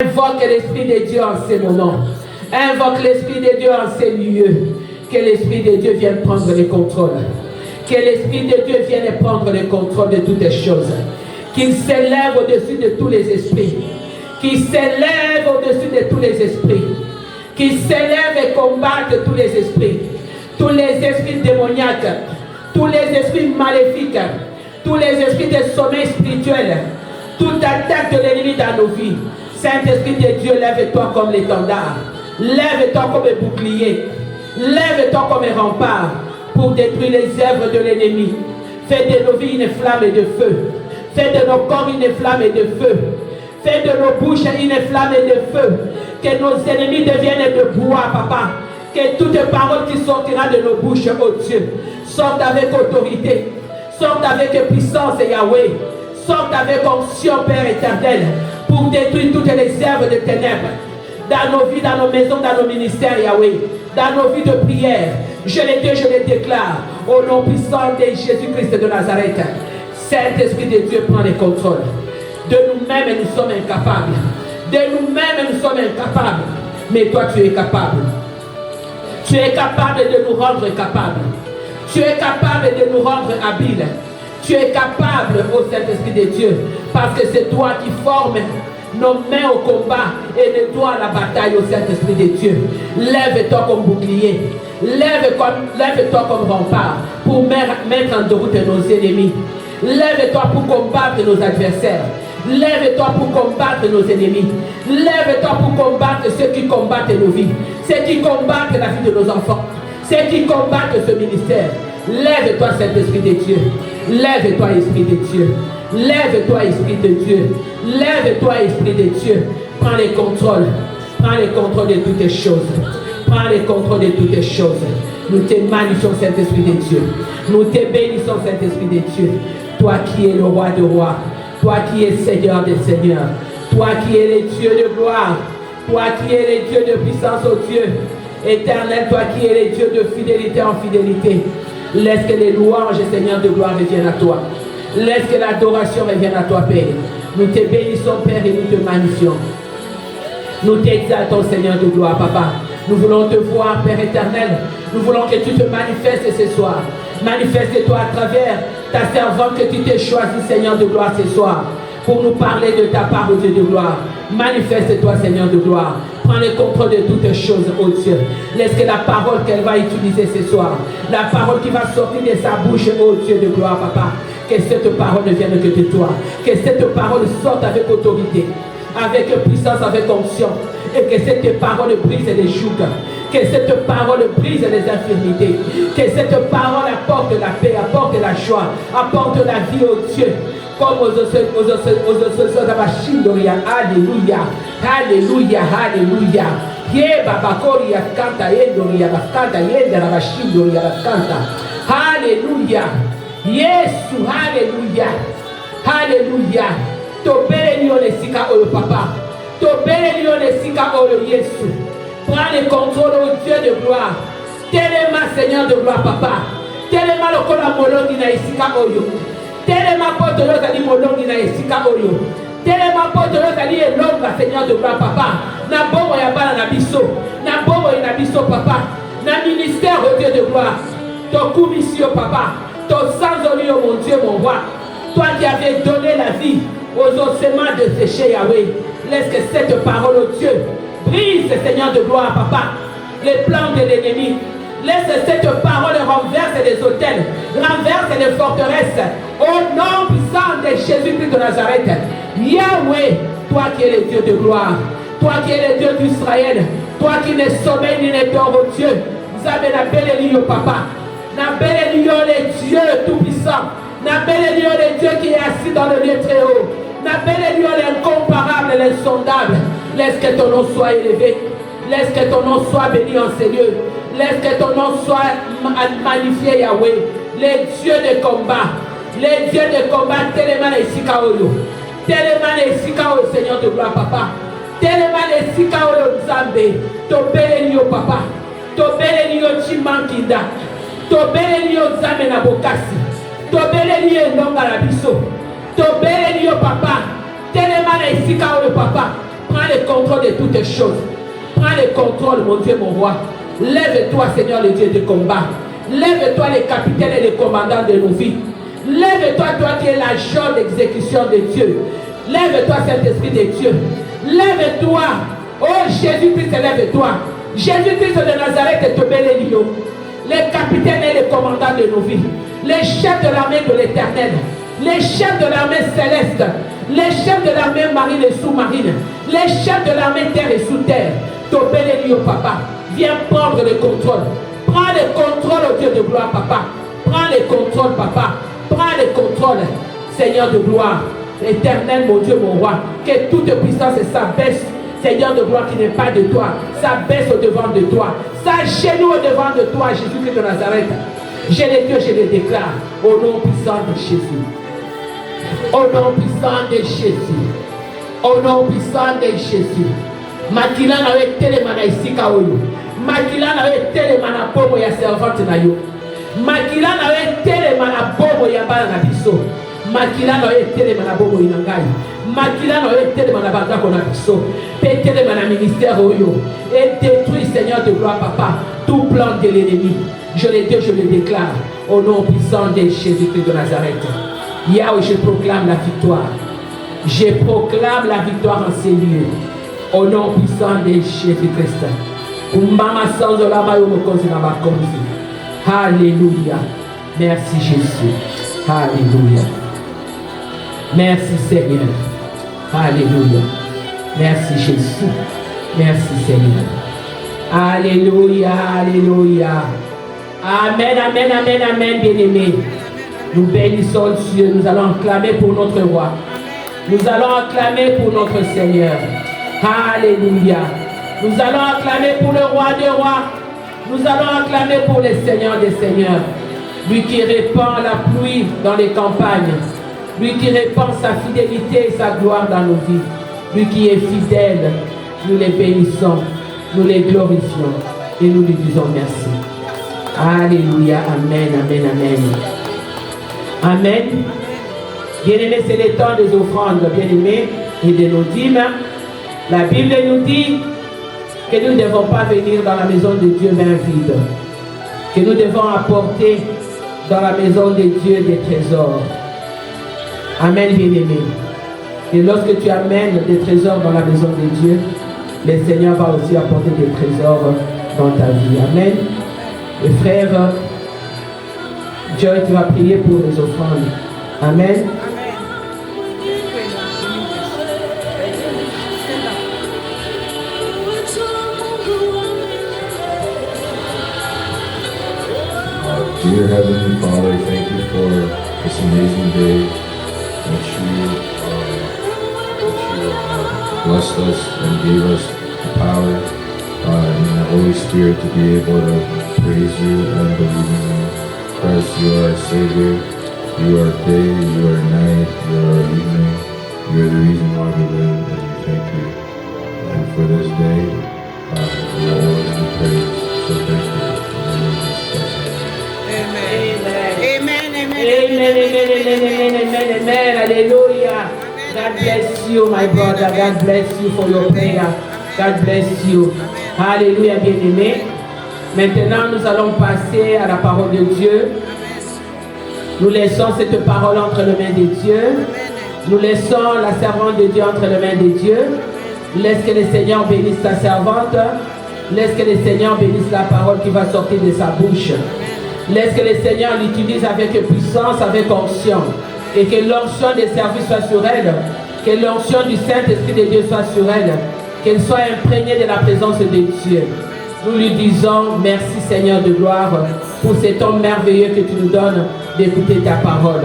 Invoque l'Esprit de Dieu en ces moments. Invoque l'Esprit de Dieu en ces lieux. Que l'Esprit de Dieu vienne prendre le contrôle. Que l'Esprit de Dieu vienne prendre le contrôle de toutes les choses. Qu'il s'élève au-dessus de tous les esprits. Qu'il s'élève au-dessus de tous les esprits. Qu'il s'élève et combatte tous les esprits. Tous les esprits démoniaques. Tous les esprits maléfiques. Tous les esprits de sommeil spirituel. Toute attaque de l'ennemi dans nos vies. Saint-Esprit de Dieu, lève-toi comme l'étendard. Lève-toi comme un bouclier. Lève-toi comme un rempart pour détruire les œuvres de l'ennemi. Fais de nos vies une flamme de feu. Fais de nos corps une flamme de feu. Fais de nos bouches une flamme de feu. Que nos ennemis deviennent de bois, papa. Que toute parole qui sortira de nos bouches, oh Dieu, sorte avec autorité. Sorte avec puissance, Yahweh. Sorte avec onction, Père éternel, pour détruire toutes les œuvres de ténèbres. Dans nos vies, dans nos maisons, dans nos ministères, Yahweh. Dans nos vies de prière. Je les déclare au nom puissant de Jésus-Christ de Nazareth. Saint-Esprit de Dieu prend le contrôle. De nous-mêmes, nous sommes incapables. De nous-mêmes, nous sommes incapables. Mais toi, tu es capable. Tu es capable de nous rendre capables. Tu es capable de nous rendre habiles. Tu es capable, ô Saint-Esprit de Dieu, parce que c'est toi qui formes nos mains au combat et de toi à la bataille, au Saint-Esprit de Dieu. Lève-toi comme bouclier. Lève-toi comme rempart pour mettre en route nos ennemis. Lève-toi pour combattre nos adversaires. Lève-toi pour combattre nos ennemis. Lève-toi pour combattre ceux qui combattent nos vies. Ceux qui combattent la vie de nos enfants. Ceux qui combattent ce ministère. Lève-toi, Saint-Esprit de Dieu. Lève-toi, Esprit de Dieu. Lève-toi, Esprit de Dieu. Lève-toi, Esprit de Dieu. Prends le contrôle. Prends le contrôle de toutes les choses. Prends le contrôle de toutes les choses. Nous te magnifions, Saint-Esprit de Dieu. Nous te bénissons, Saint-Esprit de Dieu. Toi qui es le roi de rois. Toi qui es Seigneur des seigneurs. Toi qui es le Dieu de gloire. Toi qui es le Dieu de puissance, ô Dieu. Éternel, toi qui es le Dieu de fidélité en fidélité. Laisse que les louanges, Seigneur de gloire, reviennent à toi. Laisse que l'adoration revienne à toi, Père. Nous te bénissons, Père, et nous te magnifions. Nous t'exaltons, Seigneur de gloire, Papa. Nous voulons te voir, Père éternel. Nous voulons que tu te manifestes ce soir. Manifeste-toi à travers ta servante que tu t'es choisi, Seigneur de gloire, ce soir, pour nous parler de ta part, ô Dieu de gloire. Manifeste-toi, Seigneur de gloire. Prends le contrôle de toutes choses, ô Dieu. Laisse que la parole qu'elle va utiliser ce soir, la parole qui va sortir de sa bouche, ô Dieu de gloire, Papa, que cette parole ne vienne que de toi. Que cette parole sorte avec autorité, avec puissance, avec onction. Et que cette parole brise les jougs. Que cette parole brise les infirmités. Que cette parole apporte la paix, apporte la joie, apporte la vie, ô Dieu. Comme aux Abashindoria. Alléluia. Alléluia. Alléluia. Ye babakoria kanta yendoria bakanta yenda Abashindoria bakanta. Alléluia. Yesu. Alléluia. Alléluia. Tobele ni onesika oyo papa. Tobele ni onesika oyo Yesu. Prends le contrôle, au Dieu de gloire. Téléma, Seigneur de gloire, papa. Téléma le kola molongi na isika oyo. Téléma poto yo zali molongi na isika oyo. Téléma poto yo zali elonga, Seigneur de gloire, papa. Na bomo ya bana na biso. Na bomo na biso, papa. Na ministère, au Dieu de gloire. Ton commission, papa. Ton sans olio, mon Dieu, mon roi. Toi qui avais donné la vie aux ossements de sécher, Yahweh. Laisse que cette parole, au Dieu, brise, Seigneur de gloire, papa, les plans de l'ennemi. Laisse cette parole renverser les hôtels, renverse les forteresses. Au nom puissant de Jésus-Christ de Nazareth. Yahweh, toi qui es le Dieu de gloire, toi qui es le Dieu d'Israël, toi qui ne sommeille ni ne dort, oh Dieu. Vous avez la belle ligne, papa. La belle ligne, le Dieu tout-puissant. La belle ligne, le Dieu qui est assis dans le lieu très haut. La belle ligne, l'incomparable, l'insondable. Laisse que ton nom soit élevé. Laisse que ton nom soit béni en ces lieux. Laisse que ton nom soit magnifié, Yahweh. Les dieux de combat. Les dieux de combat. Tellement les Sikaoyo. Tellement les Sikaoyo, Seigneur de gloire, papa. Tellement les Sikaoyo, Nzambe. Tobele niyo, papa. Tobele niyo, Chimankinda. Tobele niyo, Nzambe na Bokasi. Tobele niyo, Ndonga la biso. Tobele niyo, papa. Tellement les Sikaoyo, papa. Prends le contrôle de toutes choses. Prends le contrôle, mon Dieu, mon roi. Lève-toi, Seigneur, le Dieu de combat. Lève-toi, les capitaines et les commandants de nos vies. Lève-toi, toi qui es l'agent d'exécution de Dieu. Lève-toi, Saint-Esprit de Dieu. Lève-toi. Oh, Jésus-Christ, lève-toi. Jésus-Christ de Nazareth est tombé les lions. Les capitaines et les commandants de nos vies. Les chefs de l'armée de l'Éternel. Les chefs de l'armée céleste. Les chefs de l'armée marine et sous-marine. Les chefs de l'armée terre et sous terre. Tombé les lions, papa. Viens prendre le contrôle. Prends le contrôle au Dieu de gloire, papa. Prends le contrôle, papa. Prends le contrôle, Seigneur de gloire. Éternel, mon Dieu, mon roi. Que toute puissance s'abaisse, Seigneur de gloire, qui n'est pas de toi. S'abaisse au devant de toi. S'agenouille au devant de toi, Jésus-Christ de Nazareth. Je les Dieu, je les déclare. Au nom puissant de Jésus. Au nom puissant de Jésus. Au nom puissant de Jésus. Makila na telemana isika oyo. Makila na telemana bobo ya servante na yo. Makila na telemana bobo ya bana na biso. Makila na telemana bobo inangai. Makila na telemana bandako na biso. Pe telemana ministère oyo. Et détruis, Seigneur de gloire, papa, tout plan de l'ennemi. Je le dis, je le déclare au nom puissant de Jésus-Christ de Nazareth. Yahweh, je proclame la victoire. Je proclame la victoire en ces lieux. Au nom puissant de Jésus-Christ. Alléluia. Merci Jésus. Alléluia. Merci Seigneur. Alléluia. Merci Jésus. Merci Seigneur. Alléluia. Alléluia. Amen, amen, amen, amen, bien-aimés. Nous bénissons Dieu. Nous allons acclamer pour notre roi. Nous allons acclamer pour notre Seigneur. Alléluia. Nous allons acclamer pour le roi des rois. Nous allons acclamer pour le Seigneur des seigneurs. Lui qui répand la pluie dans les campagnes. Lui qui répand sa fidélité et sa gloire dans nos vies. Lui qui est fidèle. Nous les bénissons. Nous les glorifions. Et nous lui disons merci. Alléluia. Amen. Amen. Amen. Amen. Bien-aimés, c'est le temps des offrandes, bien-aimés, et de nos dîmes. La Bible nous dit que nous ne devons pas venir dans la maison de Dieu main vide. Que nous devons apporter dans la maison de Dieu des trésors. Amen, bien-aimés. Et lorsque tu amènes des trésors dans la maison de Dieu, le Seigneur va aussi apporter des trésors dans ta vie. Amen. Et frère, Joy, tu vas prier pour les offrandes. Amen. Dear Heavenly Father, thank you for this amazing day that you blessed us and gave us the power and the Holy Spirit to be able to praise you and believe in you. Christ, you are our Savior. You are day, you are night, you are our evening. You are the reason why we live, and we thank you. And for this day, we will always be praised. So thank you. Amen, amen, amen, amen, hallelujah. God bless you, my brother. God bless you for your prayer. God bless you. Alléluia, bien-aimé. Maintenant, nous allons passer à la parole de Dieu. Nous laissons cette parole entre les mains de Dieu. Nous laissons la servante de Dieu entre les mains de Dieu. Laisse que le Seigneur bénisse ta servante. Laisse que le Seigneur bénisse la parole qui va sortir de sa bouche. Laisse que le Seigneur l'utilise avec puissance, avec onction. Et que l'onction des services soit sur elle. Que l'onction du Saint-Esprit de Dieu soit sur elle. Qu'elle soit imprégnée de la présence de Dieu. Nous lui disons merci Seigneur de gloire pour cet homme merveilleux que tu nous donnes d'écouter ta parole.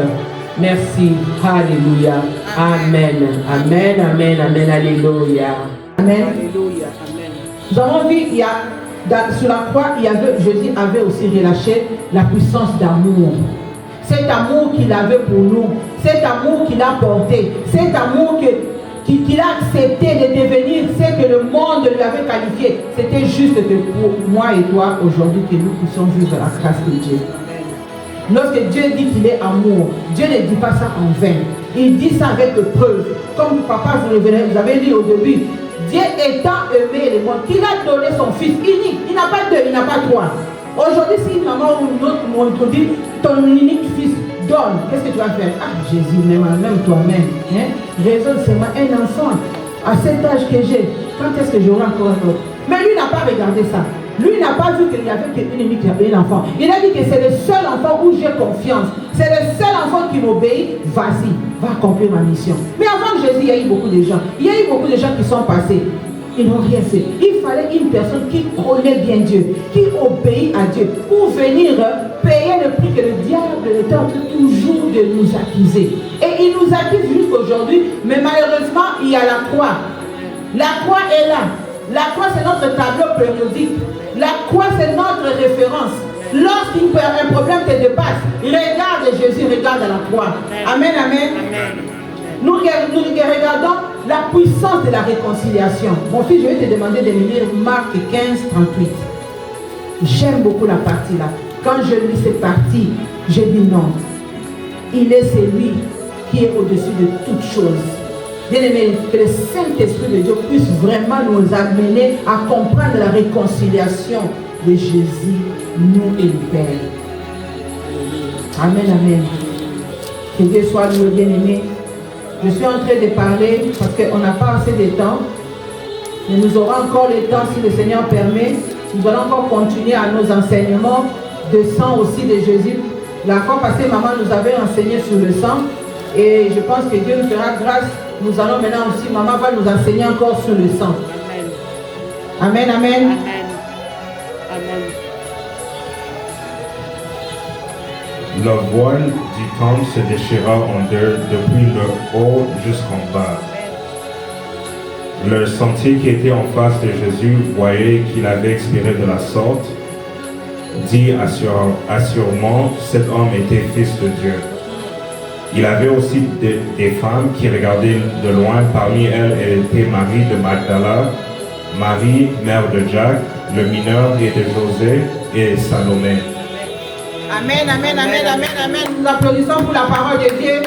Merci. Alléluia. Amen. Amen. Amen. Amen. Alléluia. Amen. Alléluia. Amen. Nous avons vu, sur la croix, Jésus avait aussi relâché la puissance d'amour. Cet amour qu'il avait pour nous, cet amour qu'il a porté, cet amour qu'il a accepté de devenir ce que le monde lui avait qualifié. C'était juste que pour moi et toi, aujourd'hui, que nous puissions vivre la grâce de Dieu. Lorsque Dieu dit qu'il est amour, Dieu ne dit pas ça en vain. Il dit ça avec preuve. Comme papa, vous avez dit au début, Dieu étant aimé le monde, qu'il a donné son fils unique. Il n'a pas deux, il n'a pas trois. Aujourd'hui, si une maman ou une autre te dit ton unique fils donne, qu'est-ce que tu vas faire? Ah, Jésus, même toi-même. Hein? Raisonne seulement un enfant. À cet âge que j'ai, quand est-ce que j'aurai encore un autre? Mais lui n'a pas regardé ça. Lui n'a pas vu qu'il y avait qu'une unique enfant. Il a dit que c'est le seul enfant où j'ai confiance. C'est le seul enfant qui m'obéit. Vas-y, va accomplir ma mission. Mais avant Jésus, il y a eu beaucoup de gens. Il y a eu beaucoup de gens qui sont passés. Ils n'ont rien fait. Il fallait une personne qui connaît bien Dieu, qui obéit à Dieu, pour venir payer le prix que le diable est en train toujours de nous accuser. Et il nous accuse jusqu'aujourd'hui, mais malheureusement, il y a la croix. La croix est là. La croix, c'est notre tableau périodique. La croix, c'est notre référence. Lorsqu'un problème te dépasse, regarde Jésus, regarde la croix. Amen, amen. Nous regardons la puissance de la réconciliation. Mon fils, je vais te demander de me lire Marc 15, 38. J'aime beaucoup la partie là. Quand je lis cette partie, je dis non. Il est celui qui est au-dessus de toutes choses. Bien-aimé, que le Saint-Esprit de Dieu puisse vraiment nous amener à comprendre la réconciliation de Jésus, nous et le Père. Amen, amen. Que Dieu soit loué, bien-aimé. Je suis en train de parler parce qu'on n'a pas assez de temps. Mais nous aurons encore le temps si le Seigneur permet. Nous allons encore continuer à nos enseignements de sang aussi de Jésus. La fois passée, maman nous avait enseigné sur le sang. Et je pense que Dieu nous fera grâce. Nous allons maintenant aussi, maman va nous enseigner encore sur le sang. Amen, amen. Amen. Amen. Le voile du temple se déchira en deux depuis le haut jusqu'en bas. Le sentier qui était en face de Jésus voyait qu'il avait expiré de la sorte, dit assurément, cet homme était fils de Dieu. Il avait aussi des femmes qui regardaient de loin. Parmi elles, elle était Marie de Magdala, Marie, mère de Jacques, le mineur et de José et Salomé. Amen, amen, amen, amen, amen. Nous applaudissons pour la parole de Dieu.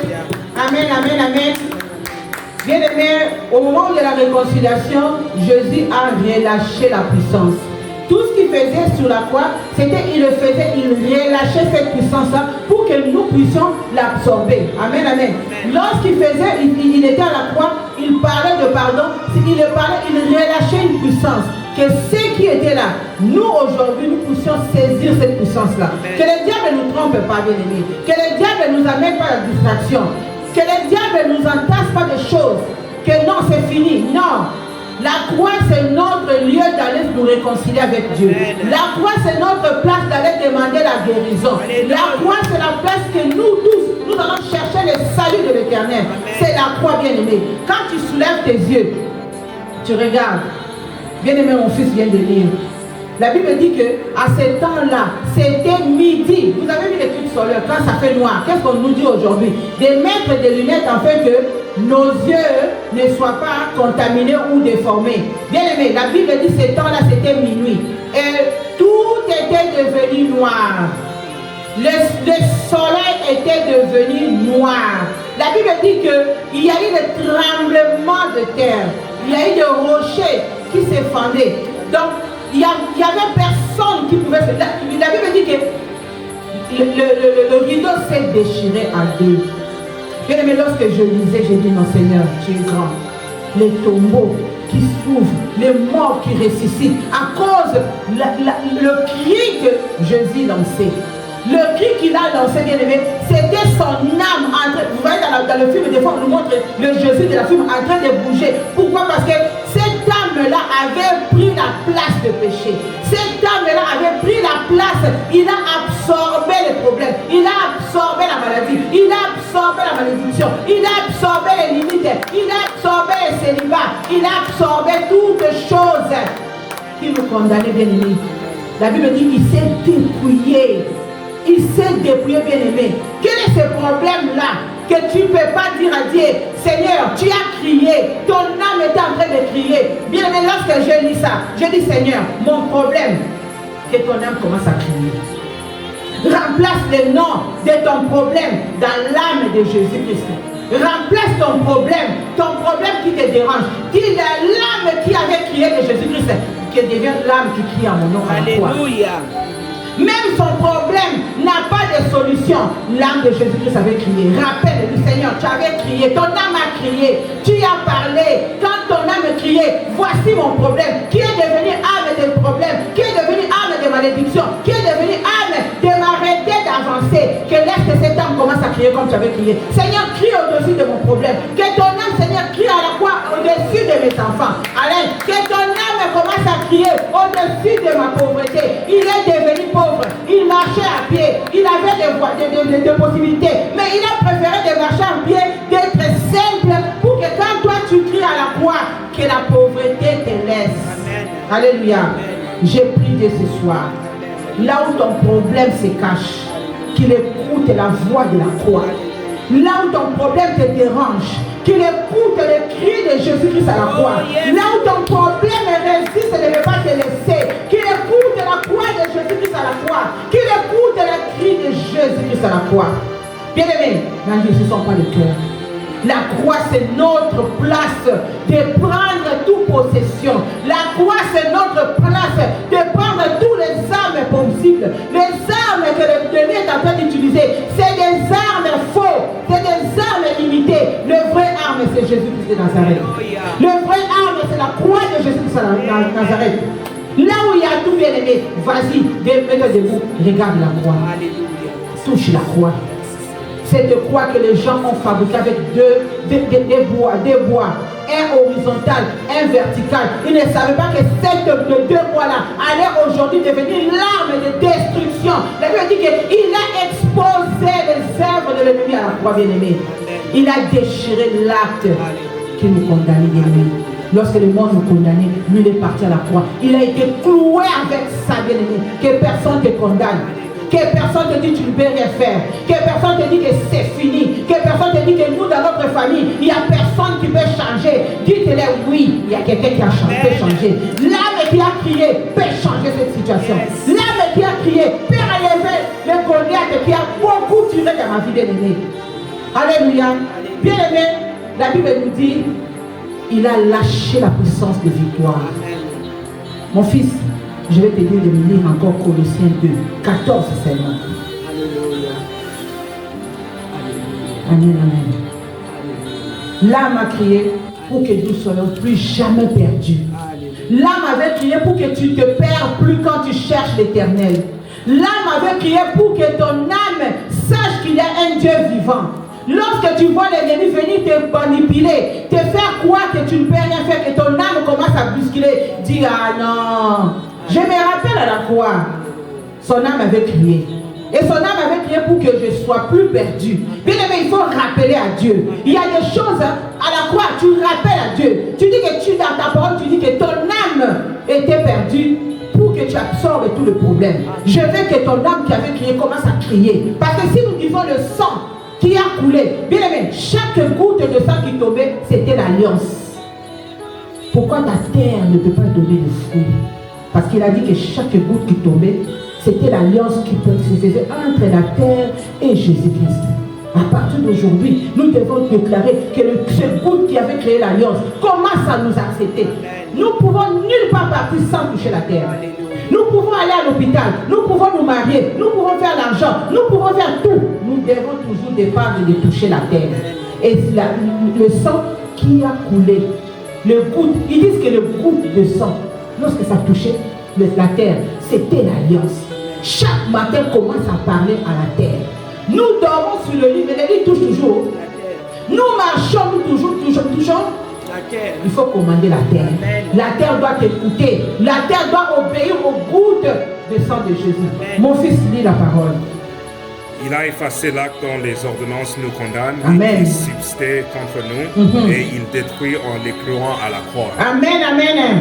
Amen, amen, amen. Bien aimé, au moment de la réconciliation, Jésus a relâché la puissance. Tout ce qu'il faisait sur la croix, c'était il relâchait cette puissance-là pour que nous puissions l'absorber. Amen, amen. Lorsqu'il faisait, il était à la croix, il parlait de pardon, il relâchait une puissance. Que ceux qui étaient là, nous aujourd'hui, nous puissions saisir cette puissance-là. Que le diable ne nous trompe pas, bien aimé. Que le diable ne nous amène pas à la distraction. Que le diable ne nous entasse pas de choses. Que non, c'est fini. Non. La croix, c'est notre lieu d'aller nous réconcilier avec Dieu. La croix, c'est notre place d'aller demander la guérison. La croix, c'est la place que nous tous, nous allons chercher le salut de l'Éternel. C'est la croix, bien-aimé. Quand tu soulèves tes yeux, tu regardes. Bien-aimé, mon fils vient de lire. La Bible dit qu'à ce temps-là, c'était midi. Vous avez vu les trucs solaires, quand ça fait noir. Qu'est-ce qu'on nous dit aujourd'hui? De mettre des lunettes afin que nos yeux ne soient pas contaminés ou déformés. Bien aimé, la Bible dit que ce temps-là, c'était minuit. Et tout était devenu noir. Le soleil était devenu noir. La Bible dit qu'il y a eu des tremblements de terre. Il y a eu des rochers qui s'effondaient. Donc, il n'y avait personne qui pouvait se... La Bible dit que le rideau s'est déchiré en deux. Bien aimé, lorsque je lisais, j'ai dit, non Seigneur, tu es grand. Les tombeaux qui s'ouvrent, les morts qui ressuscitent, à cause le cri que Jésus lançait. Le cri qu'il a lancé, bien aimé, c'était son âme en train... Vous voyez dans le film, des fois, on nous montre le Jésus de la film en train de bouger. Pourquoi? Parce que cette âme-là avait pris la place de péché. Cette âme-là avait pris la place. Il a absorbé les problèmes. Il a absorbé la maladie. Il a absorbé la malédiction. Il a absorbé les limites. Il a absorbé les célibats. Il a absorbé toutes choses qui nous condamnaient, bien aimé. La Bible dit qu'il s'est dépouillé. Il s'est dépouillé, bien aimé. Quel est ce problème-là que tu ne peux pas dire à Dieu, Seigneur, tu as crié, ton âme est en train de crier. Bien aimé, lorsque je lis ça, je dis, Seigneur, mon problème, que ton âme commence à crier. Remplace le nom de ton problème dans l'âme de Jésus-Christ. remplace ton problème qui te dérange. Dis l'âme qui avait crié de Jésus-Christ, qui devient l'âme qui crie en mon nom à la croix. Alléluia. Même son problème n'a pas de solution. L'âme de Jésus-Christ avait crié. Rappelle-lui, Seigneur, tu avais crié, ton âme a crié, tu as parlé. Quand ton âme criait, voici mon problème, qui est devenu âme de problème, qui est devenu âme de malédiction, qui est devenu âme de m'arrêter d'avancer. Que laisse que cette âme commence à crier comme tu avais crié. Seigneur, crie au-dessus de mon problème. Que ton âme, Seigneur, crie à la fois au-dessus de mes enfants. Alain, que ton âme commence à crier au-dessus de ma pauvreté. Il est devenu pauvre. Il marchait à pied, il avait des possibilités, mais il a préféré de marcher à pied, d'être simple, pour que quand toi tu cries à la croix, que la pauvreté te laisse. Amen. Alléluia. J'ai prié ce soir, là où ton problème se cache, qu'il écoute la voix de la croix. Là où ton problème te dérange, qu'il écoute le cri de Jésus-Christ à la croix. Là où ton problème résiste et ne veut pas te laisser, qu'il écoute la croix de Jésus-Christ à la croix. Qu'il écoute le cri de Jésus-Christ à la croix. Bien-aimés, ne sont pas le cœur. La croix, c'est notre place de prendre toute possession. La croix, c'est notre place de prendre tous les armes possibles. Les armes que l'ennemi est en train d'utiliser, c'est des armes faux, c'est des armes limitées. Le vrai arme, c'est Jésus-Christ de Nazareth. Le vrai arme, c'est la croix de Jésus-Christ de Nazareth. Là où il y a tout bien aimé, vas-y, mets-toi debout, regarde la croix. Touche la croix. Cette croix que les gens ont fabriquée avec des bois, un horizontal, un vertical. Ils ne savaient pas que ces deux bois-là allaient aujourd'hui devenir l'arme de destruction. La Bible dit qu'il a exposé les œuvres de l'ennemi à la croix, bien-aimé. Il a déchiré l'acte qui nous condamnait, bien-aimé. Lorsque le monde nous condamnait, lui il est parti à la croix. Il a été cloué avec ça, bien-aimé. Que personne ne te condamne. Que personne te dit que tu ne peux rien faire. Que personne te dit que c'est fini. Que personne te dit que nous, dans notre famille, il n'y a personne qui peut changer. Dites-leur oui, il y a quelqu'un qui a changé. L'âme qui a crié peut changer cette situation. L'âme qui a crié peut relever le Goliath qui a beaucoup tiré dans ma vie, bien-aimé. Alléluia. Bien-aimé, la Bible nous dit, il a lâché la puissance de victoire. Mon fils, je vais te dire de me lire encore Colossiens 2, 14 seulement. Alléluia. Amen, amen. L'âme a crié pour que nous ne soyons plus jamais perdus. L'âme avait crié pour que tu te perds plus quand tu cherches l'Éternel. L'âme avait crié pour que ton âme sache qu'il y a un Dieu vivant. Lorsque tu vois l'ennemi venir te manipuler, te faire croire que tu ne peux rien faire, que ton âme commence à bousculer, dis ah non. Je me rappelle à la croix, son âme avait crié. Et son âme avait crié pour que je sois plus perdu. Bien aimé, il faut rappeler à Dieu. Il y a des choses à la croix, tu rappelles à Dieu. Tu dis que tu, dans ta parole, tu dis que ton âme était perdue pour que tu absorbes tout le problème. Je veux que ton âme qui avait crié commence à crier. Parce que si nous disons le sang qui a coulé, bien aimé, chaque goutte de sang qui tombait, c'était l'alliance. Pourquoi ta terre ne peut pas donner de fruits? Parce qu'il a dit que chaque goutte qui tombait, c'était l'alliance qui se faisait entre la terre et Jésus-Christ. À partir d'aujourd'hui, nous devons déclarer que ce goutte qui avait créé l'alliance commence à nous accepter. Nous pouvons nulle part partir sans toucher la terre. Nous pouvons aller à l'hôpital, nous pouvons nous marier, nous pouvons faire l'argent, nous pouvons faire tout. Nous devons toujours dépendre de toucher la terre. Et le sang qui a coulé, le goutte, ils disent que le goutte de sang, lorsque ça touchait la terre, c'était l'alliance. Chaque matin commence à parler à la terre. Nous dormons sur le lit, mais le lit touche toujours. Nous marchons, nous touchons. Il faut commander la terre. La terre doit t'écouter. La terre doit obéir aux gouttes de sang de Jésus. Mon fils lit la parole. Il a effacé l'acte dont les ordonnances nous condamnent. Amen. Il subsistait contre nous et il détruit en les clouant à la croix. Amen, amen.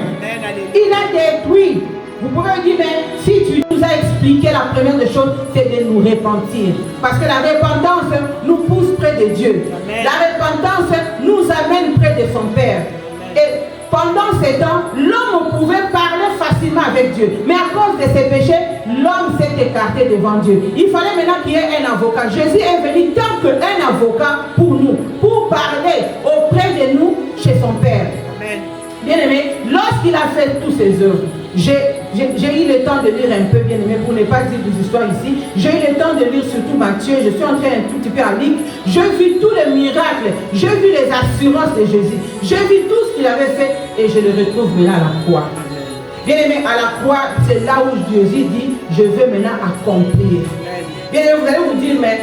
Il a détruit. Vous pouvez dire, mais si tu nous as expliqué la première des choses, c'est de nous repentir. Parce que la repentance nous pousse près de Dieu. Amen. La repentance nous amène près de son Père. Amen. Et pendant ces temps, l'homme pouvait parler facilement parfaitement avec Dieu. Mais à cause de ses péchés, l'homme s'est écarté devant Dieu. Il fallait maintenant qu'il y ait un avocat. Jésus est venu tant qu'un avocat pour nous, pour parler auprès de nous chez son Père. Amen. Bien aimé, lorsqu'il a fait toutes ses œuvres, j'ai eu le temps de lire un peu, bien aimé, pour ne pas dire des histoires ici. J'ai eu le temps de lire surtout Matthieu. Je suis entré un tout petit peu à lire. J'ai vu tous les miracles. J'ai vu les assurances de Jésus. J'ai vu tout ce qu'il avait fait et je le retrouve maintenant à la croix. Bien aimé, à la croix, c'est là où Jésus dit, je veux maintenant accomplir. Bien aimé, vous allez vous dire, mais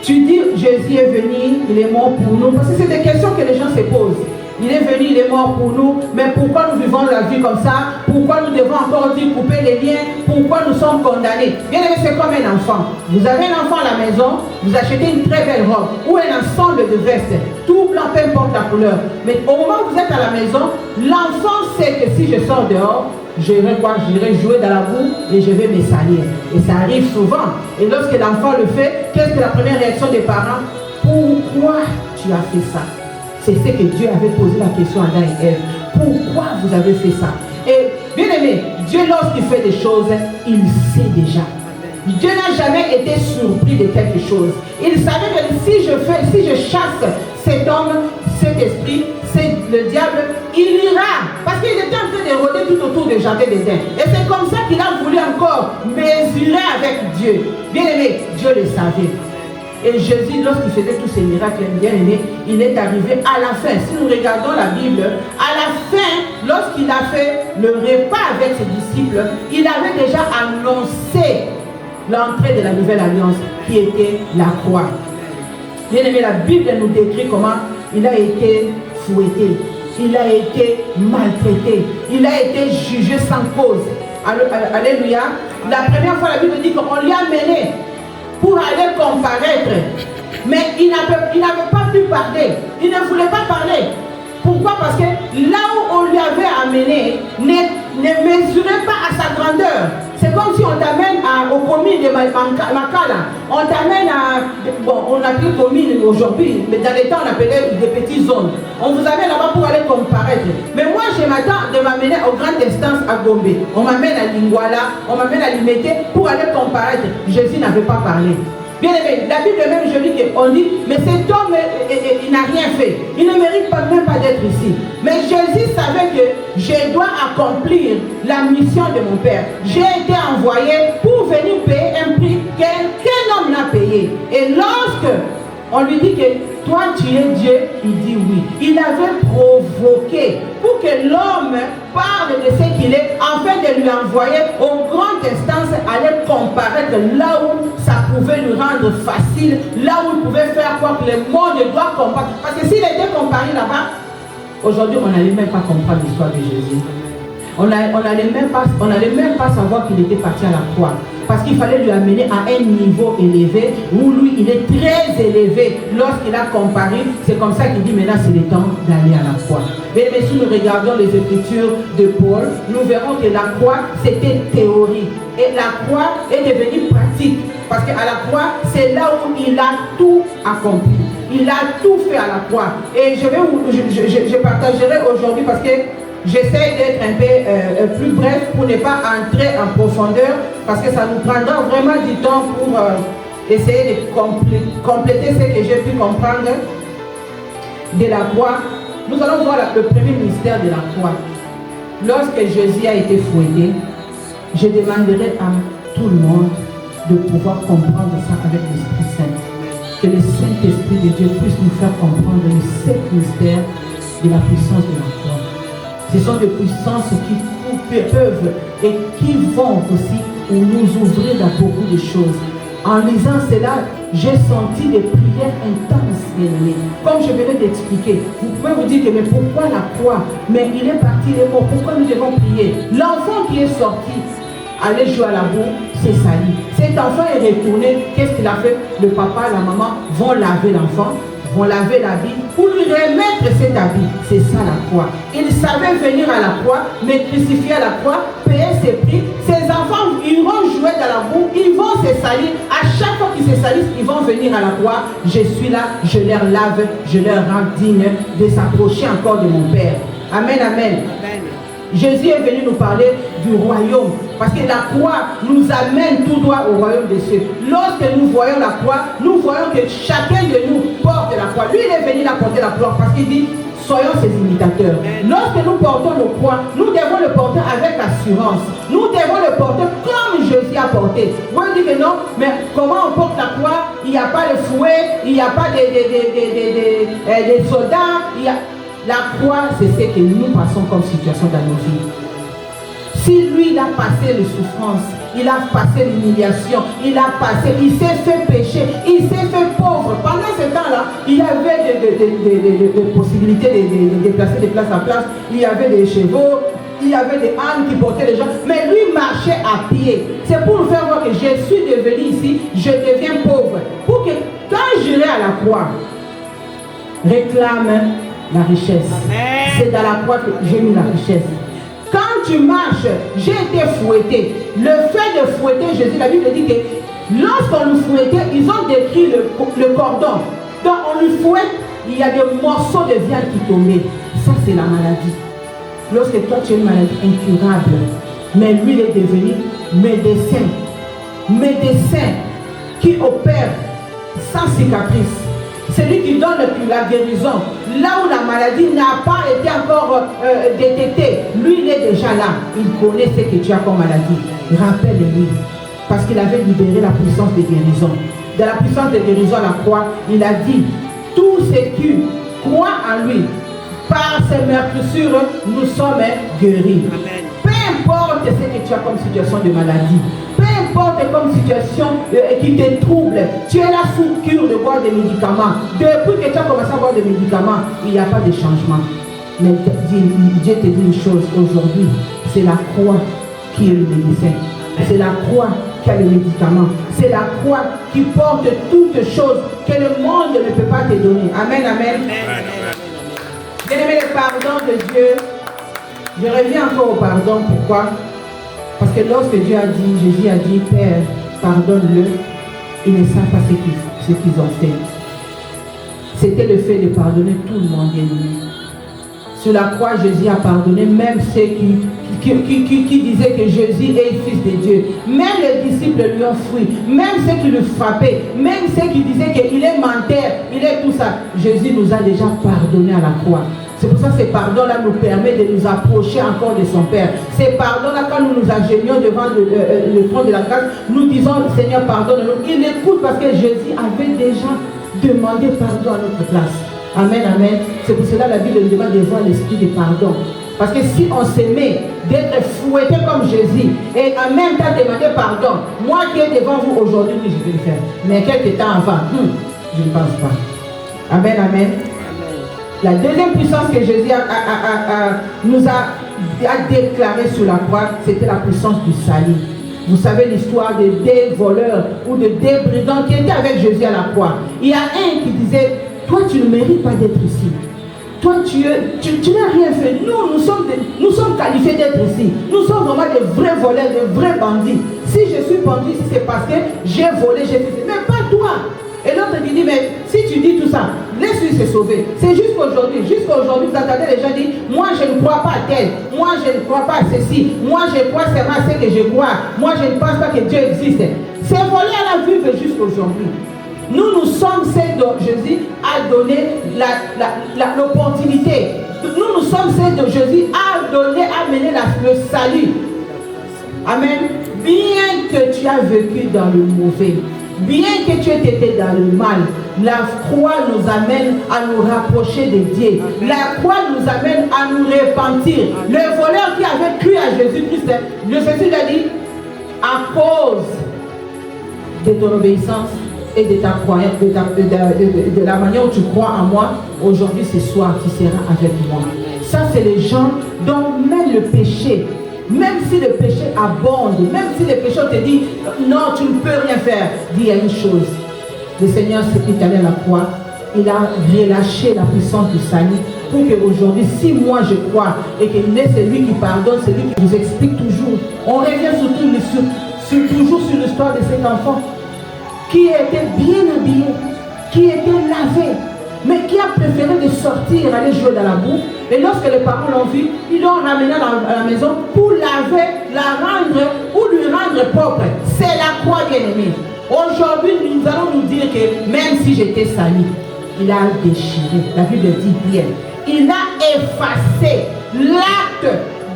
tu dis, Jésus est venu, il est mort pour nous. Parce que c'est des questions que les gens se posent. Il est venu, il est mort pour nous, mais pourquoi nous vivons la vie comme ça? Pourquoi nous devons encore dire couper les liens? Pourquoi nous sommes condamnés? Bien aimé, c'est comme un enfant. Vous avez un enfant à la maison, vous achetez une très belle robe ou un ensemble de vestes, tout blanc, peu importe la couleur. Mais au moment où vous êtes à la maison, l'enfant sait que si je sors dehors, j'irai jouer dans la boue et je vais me salir. Et ça arrive souvent. Et lorsque l'enfant le fait, qu'est-ce que la première réaction des parents? Pourquoi tu as fait ça? C'est ce que Dieu avait posé la question à Adam et Ève. Pourquoi vous avez fait ça? Et bien aimé, Dieu lorsqu'il fait des choses, il sait déjà. Dieu n'a jamais été surpris de quelque chose. Il savait que si je chasse cet homme, cet esprit, c'est le diable, il ira. Parce qu'il était en train de rôder tout autour du jardin d'Éden. Et c'est comme ça qu'il a voulu encore mesurer avec Dieu. Bien aimé, Dieu le savait. Et Jésus, lorsqu'il faisait tous ces miracles, bien aimé, il est arrivé à la fin. Si nous regardons la Bible, à la fin, lorsqu'il a fait le repas avec ses disciples, il avait déjà annoncé l'entrée de la nouvelle alliance qui était la croix. Bien aimé, la Bible nous décrit comment il a été fouetté, il a été maltraité, il a été jugé sans cause. Alléluia. La première fois, la Bible dit qu'on lui a mené pour aller comparaître. Mais il n'avait pas pu parler. Il ne voulait pas parler. Pourquoi? Parce que là où on lui avait amené ne mesurait pas à sa grandeur. C'est comme si on t'amène au commune de Makala. On t'amène à... Bon, on appelle commune aujourd'hui, mais dans les temps on appelait des petites zones. On vous amène là-bas pour aller comparaître. Mais moi je m'attends de m'amener aux grandes instances à Gombe. On m'amène à Lingwala, on m'amène à Limete pour aller comparaître. Jésus n'avait pas parlé. Bien aimé, la Bible même, je dis qu'on dit, mais cet homme, il n'a rien fait. Il ne mérite même pas d'être ici. Mais Jésus savait que je dois accomplir la mission de mon Père. J'ai été envoyé pour venir payer un prix qu'un homme n'a payé. Et lorsque on lui dit que toi tu es Dieu, il dit oui. Il avait provoqué pour que l'homme parle de ce qu'il est, afin de lui envoyer aux grandes instances aller comparaître là où ça pouvait lui rendre facile, là où il pouvait faire quoi que le monde doit comprendre. Parce que s'il était comparé là-bas, aujourd'hui on n'allait même pas comprendre l'histoire de Jésus. On n'allait même pas savoir qu'il était parti à la croix. Parce qu'il fallait lui amener à un niveau élevé, où lui, il est très élevé. Lorsqu'il a comparé, c'est comme ça qu'il dit, maintenant c'est le temps d'aller à la croix. Mais si nous regardons les écritures de Paul, nous verrons que la croix, c'était théorie. Et la croix est devenue pratique. Parce qu'à la croix, c'est là où il a tout accompli. Il a tout fait à la croix. Et je partagerai aujourd'hui parce que j'essaie d'être un peu plus bref pour ne pas entrer en profondeur parce que ça nous prendra vraiment du temps pour essayer de compléter ce que j'ai pu comprendre de la croix. Nous allons voir le premier mystère de la croix. Lorsque Jésus a été fouetté, je demanderai à tout le monde de pouvoir comprendre ça avec l'Esprit Saint. Que le Saint-Esprit de Dieu puisse nous faire comprendre les 7 mystères de la puissance de la croix. Ce sont des puissances qui peuvent et qui vont aussi nous ouvrir dans beaucoup de choses. En lisant cela, j'ai senti des prières intenses, bien-aimés. Comme je venais d'expliquer, vous pouvez vous dire que mais pourquoi la croix? Mais il est parti, il est mort. Pourquoi nous devons prier? L'enfant qui est sorti, aller jouer à la boue, c'est sali. Cet enfant est retourné. Qu'est-ce qu'il a fait? Le papa, la maman vont laver l'enfant, vont laver l'habit pour lui remettre cet habit. C'est ça la croix. Il savait venir à la croix, mais crucifier à la croix, payer ses prix. Ses enfants iront jouer dans la boue, ils vont se salir. À chaque fois qu'ils se salissent, ils vont venir à la croix. Je suis là, je leur lave, je leur rends digne de s'approcher encore de mon Père. Amen, amen. Jésus est venu nous parler du royaume. Parce que la croix nous amène tout droit au royaume des cieux. Lorsque nous voyons la croix, nous voyons que chacun de nous porte la croix. Lui, il est venu la porter la croix parce qu'il dit, soyons ses imitateurs. Lorsque nous portons nos croix, nous devons le porter avec assurance. Nous devons le porter comme Jésus a porté. Vous allez dire que non, mais comment on porte la croix? Il n'y a pas de fouet, il n'y a pas des soldats. La croix, c'est ce que nous passons comme situation dans nos vies. Si lui, il a passé les souffrances, il a passé l'humiliation, il s'est fait pécher, il s'est fait pauvre. Pendant ce temps-là, il y avait des possibilités de déplacer de place en place. Il y avait des chevaux, il y avait des ânes qui portaient les gens. Mais lui marchait à pied. C'est pour nous faire voir que je suis devenu ici, je deviens pauvre. Pour que quand j'irai à la croix, réclame la richesse. C'est dans la croix que j'ai mis la richesse. Quand tu marches, j'ai été fouetté. Le fait de fouetter, Jésus, la Bible dit que lorsqu'on nous fouettait, ils ont décrit le cordon. Donc on nous fouette, il y a des morceaux de viande qui tombaient. Ça, c'est la maladie. Lorsque toi, tu as une maladie incurable, mais lui, il est devenu médecin. Médecin qui opère sans cicatrice. C'est lui qui donne la guérison. Là où la maladie n'a pas été encore détectée, lui il est déjà là. Il connaît ce que tu as comme maladie. Rappelle-lui. Parce qu'il avait libéré la puissance de guérison. Dans la puissance de guérison à la croix, il a dit, tous ceux qui croient en lui, par ses meurtrissures, nous sommes guéris. Amen. Peu importe ce que tu as comme situation de maladie, peu importe comme situation qui te trouble, tu es là sous cure de boire des médicaments. Depuis que tu as commencé à boire des médicaments, il n'y a pas de changement. Mais Dieu te dit une chose aujourd'hui, c'est la croix qui est le médecin. C'est la croix qui a le médicament. C'est la croix qui porte toutes choses que le monde ne peut pas te donner. Amen, amen. Bien-aimé, le pardon de Dieu, je reviens encore au pardon. Pourquoi? Parce que lorsque Dieu a dit, Jésus a dit, Père, pardonne-le, ils ne savent pas ce qu'ils ont fait. C'était le fait de pardonner tout le monde, bien-aimé. Sur la croix, Jésus a pardonné même ceux qui disaient que Jésus est le Fils de Dieu. Même les disciples lui ont fui. Même ceux qui le frappaient. Même ceux qui disaient qu'il est menteur. Il est tout ça. Jésus nous a déjà pardonné à la croix. C'est pour ça que ce pardon-là nous permet de nous approcher encore de son Père. Ces pardons-là, quand nous nous agenouillons devant le trône de la grâce, nous disons, Seigneur, pardonne-nous. Il écoute parce que Jésus avait déjà demandé pardon à notre place. Amen, amen. C'est pour cela que la Bible nous demande de voir l'esprit de pardon. Parce que si on se met d'être fouetté comme Jésus et en même temps demander pardon, moi qui est devant vous aujourd'hui, je vais le faire. Mais quelques temps avant, je ne pense pas. Amen, amen. La deuxième puissance que Jésus nous a déclarée sur la croix, c'était la puissance du salut. Vous savez l'histoire de deux voleurs ou de deux brigands qui étaient avec Jésus à la croix. Il y a un qui disait, toi tu ne mérites pas d'être ici. Toi tu n'as rien fait. Nous sommes qualifiés d'être ici. Nous sommes vraiment des vrais voleurs, des vrais bandits. Si je suis bandit, c'est parce que j'ai volé, j'ai fait. Mais pas toi. Et l'autre qui dit, mais si tu dis tout ça, laisse-lui se sauver. C'est jusqu'aujourd'hui. Jusqu'aujourd'hui, vous entendez les gens dire, moi je ne crois pas à tel. Moi je ne crois pas à ceci. Moi je crois seulement à ce que je crois. Moi je ne pense pas que Dieu existe. Ces voleurs-là vivent jusqu'aujourd'hui. Nous sommes ceux dont Jésus a donné l'opportunité. Nous sommes ceux dont Jésus a mené le salut. Amen. Bien que tu as vécu dans le mauvais, bien que tu aies été dans le mal, la croix nous amène à nous rapprocher de Dieu. La croix nous amène à nous repentir. Le voleur qui avait cru à Jésus-Christ, Jésus lui a dit, à cause de ton obéissance et de ta croyance, de la manière où tu crois en moi, aujourd'hui, ce soir, tu seras avec moi. Ça, c'est les gens dont même le péché, même si le péché abonde, même si le péché te dit, non, tu ne peux rien faire, dis à une chose. Le Seigneur s'est allé à la croix, il a relâché la puissance du salut pour qu'aujourd'hui, si moi je crois et qu'il est celui qui pardonne, celui qui vous explique toujours, on revient toujours sur l'histoire de cet enfant qui était bien habillé, qui était lavé, mais qui a préféré de sortir, aller jouer dans la boue, Et lorsque les parents l'ont vu, ils l'ont ramené à la maison pour laver, la rendre ou lui rendre propre. C'est la croix, bien-aimée. Aujourd'hui, nous allons nous dire que même si j'étais sali, il a déchiré. La Bible dit bien. Il a effacé l'acte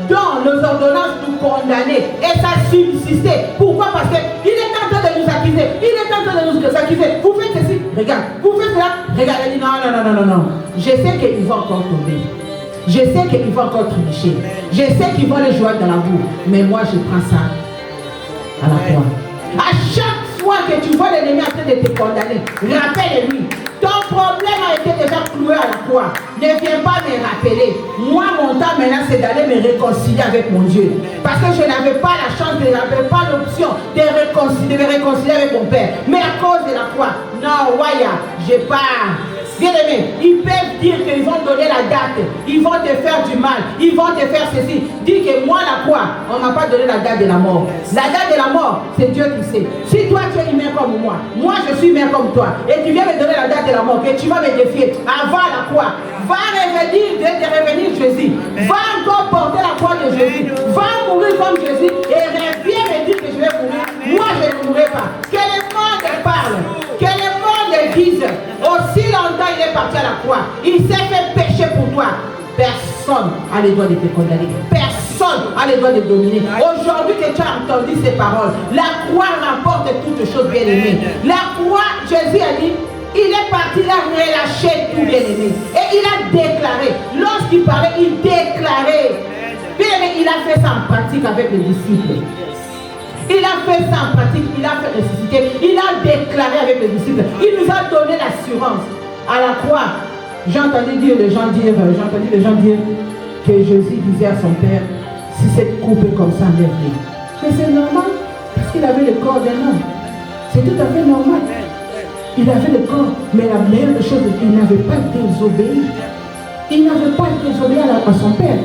dont les ordonnances nous condamnaient et ça subsistait. Pourquoi? Parce qu'il est en train de nous accuser. Il est en train de nous accuser. Vous faites ceci, regarde. Vous faites cela, regarde. Il dit non. Je sais qu'il va encore tomber. Je sais qu'il va encore tricher. Je sais qu'il va le jouer dans la boue. Mais moi, je prends ça à la croix. À chaque fois que tu vois l'ennemi en train de te condamner, rappelle-lui. Ton problème a été déjà cloué à la croix. Ne viens pas me rappeler. Moi, mon temps maintenant, c'est d'aller me réconcilier avec mon Dieu. Parce que je n'avais pas la chance, je n'avais pas l'option de me réconcilier avec mon Père. Mais à cause de la croix, non, Waya, je pars. Bien aimé, ils peuvent dire qu'ils vont donner la date, ils vont te faire du mal, ils vont te faire ceci. Dis que moi, la croix, on ne m'a pas donné la date de la mort. La date de la mort, c'est Dieu qui sait. Si toi tu es humain comme moi je suis humain comme toi, et tu viens me donner la date de la mort, que tu vas me défier avant la croix, va revenir Jésus, va encore porter la croix de Jésus, va mourir comme Jésus, et reviens me dire que je vais mourir. Moi, je ne mourrai pas. Que le monde parle, que le monde dise, aussi longtemps il est parti à la croix, il s'est fait pécher pour toi. Personne a le droit de te condamner. Personne a le droit de dominer. Aujourd'hui que tu as entendu ces paroles, la croix rapporte toutes choses, bien aimées. La croix, Jésus a dit, il est parti, il a relâché tout, bien aimé. Et il a déclaré, lorsqu'il parlait, il déclarait. Bien aimé, il a fait ça en pratique avec les disciples. Il a fait ça en pratique, il a fait ressusciter, il a déclaré avec les disciples. Il nous a donné l'assurance. À la croix, j'ai entendu les gens dire que Jésus disait à son Père, si cette coupe est comme ça, enlève-les. Mais c'est normal, parce qu'il avait le corps d'un homme. C'est tout à fait normal. Il avait le corps, mais la meilleure des choses, il n'avait pas désobéi. Il n'avait pas désobéi à son Père.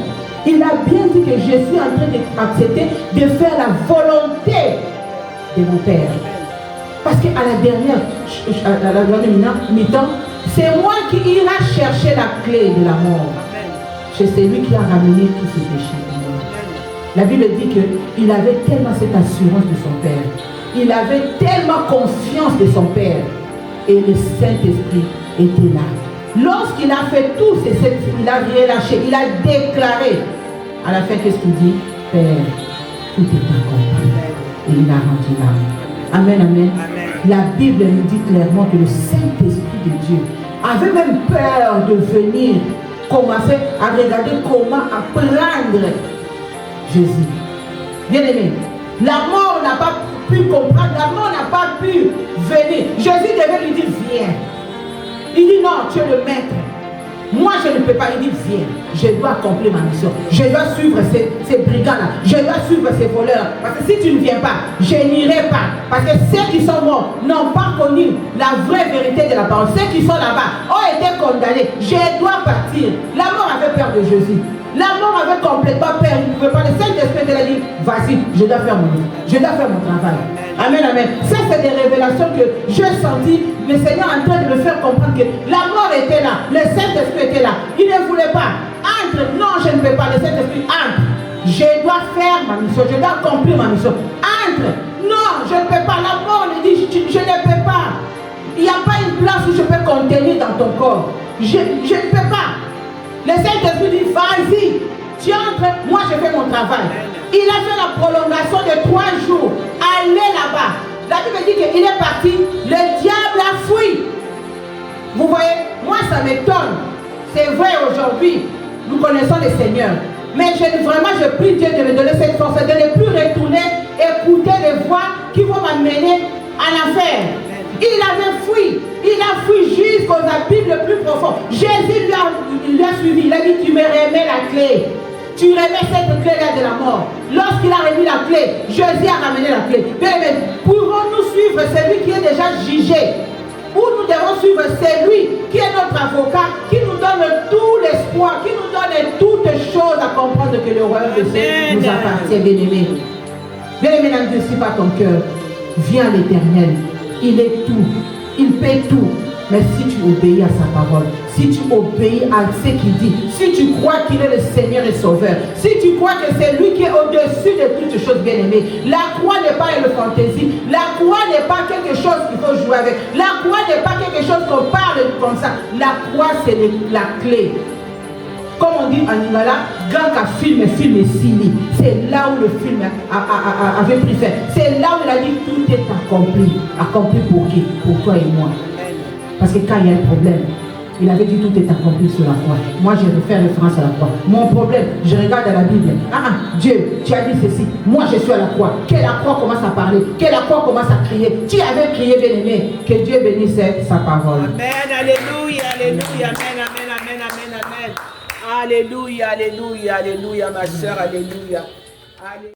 Il a bien dit que je suis en train d'accepter de faire la volonté de mon Père. Parce qu'à la dernière mi-temps, c'est moi qui ira chercher la clé de la mort. C'est celui qui a ramené tous ces péchés. La Bible dit qu'il avait tellement cette assurance de son Père. Il avait tellement confiance de son Père. Et le Saint-Esprit était là. Lorsqu'il a fait tout, il a relâché, il a déclaré. À la fin, qu'est-ce qu'il dit? Père, tout est accompli. Et il a rendu l'âme. Amen, amen. La Bible nous dit clairement que le Saint-Esprit de Dieu avait même peur de venir commencer à regarder comment apprendre Jésus. Bien aimé, la mort n'a pas pu comprendre, la mort n'a pas pu venir. Jésus devait lui dire viens. Il dit non, tu es le maître. Moi je ne peux pas. Il dit viens, je dois accomplir ma mission. Je dois suivre ces brigands-là. Je dois suivre ces voleurs. Parce que si tu ne viens pas, je n'irai pas. Parce que ceux qui sont morts n'ont pas connu la vraie vérité de la parole. Ceux qui sont là-bas ont été condamnés. Je dois partir. La mort avait peur de Jésus. La mort avait complètement peur. Il ne pouvait pas. Le Saint-Esprit a dit vas-y, je dois faire mon travail. Amen, amen. Ça, c'est des révélations que j'ai senties. Le Seigneur est en train de me faire comprendre que la mort était là. Le Saint-Esprit était là. Il ne voulait pas. Entre. Non, je ne peux pas. Le Saint-Esprit entre. Je dois faire ma mission. Je dois accomplir ma mission. Entre. Non, je ne peux pas. La mort me dit je ne peux pas. Il n'y a pas une place où je peux contenir dans ton corps. Je ne peux pas. Le Saint-Esprit dit vas-y. Tu entres. Moi, je fais mon travail. Il a fait la prolongation de 3 jours. Allez là-bas. La Bible dit qu'il est parti. Le diable a fui. Vous voyez, moi ça m'étonne. C'est vrai aujourd'hui, nous connaissons le Seigneur. Mais je prie Dieu de me donner cette force, de ne plus retourner, écouter les voix qui vont m'amener en enfer. Il avait fui. Il a fui jusqu'aux abîmes le plus profond. Jésus lui a suivi. Il a dit tu me remets la clé. Tu remets cette clé-là de la mort. Lorsqu'il a remis la clé, Jésus a ramené la clé. Mais pouvons-nous suivre celui qui est déjà jugé? Ou nous devons suivre celui qui est notre avocat, qui nous donne tout l'espoir, qui nous donne toutes choses à comprendre que le royaume de Dieu nous appartient, bien-aimé. Bien-aimé, n'endurcis pas ton cœur. Viens à l'Éternel. Il est tout. Il paie tout. Mais si tu obéis à sa parole, si tu obéis à ce qu'il dit, si tu crois qu'il est le Seigneur et Sauveur, si tu crois que c'est lui qui est au-dessus de toutes choses, bien-aimées, la croix n'est pas une fantaisie, la croix n'est pas quelque chose qu'il faut jouer avec, la croix n'est pas quelque chose qu'on parle comme ça, la croix c'est la clé. Comme on dit en Lingala, quand un film est signé, c'est là où le film avait pris fin. C'est là où il a dit tout est accompli. Accompli pour qui? Pour toi et moi. Parce que quand il y a un problème, il avait dit tout est accompli sur la croix. Moi, je vais faire référence à la croix. Mon problème, je regarde dans la Bible. Dieu, tu as dit ceci. Moi, je suis à la croix. Que la croix commence à parler. Que la croix commence à crier. Tu avais crié, bien-aimé. Que Dieu bénisse sa parole. Amen, alléluia, alléluia, amen, amen, amen, amen, amen. Alléluia, alléluia, alléluia, ma soeur, alléluia. Alléluia.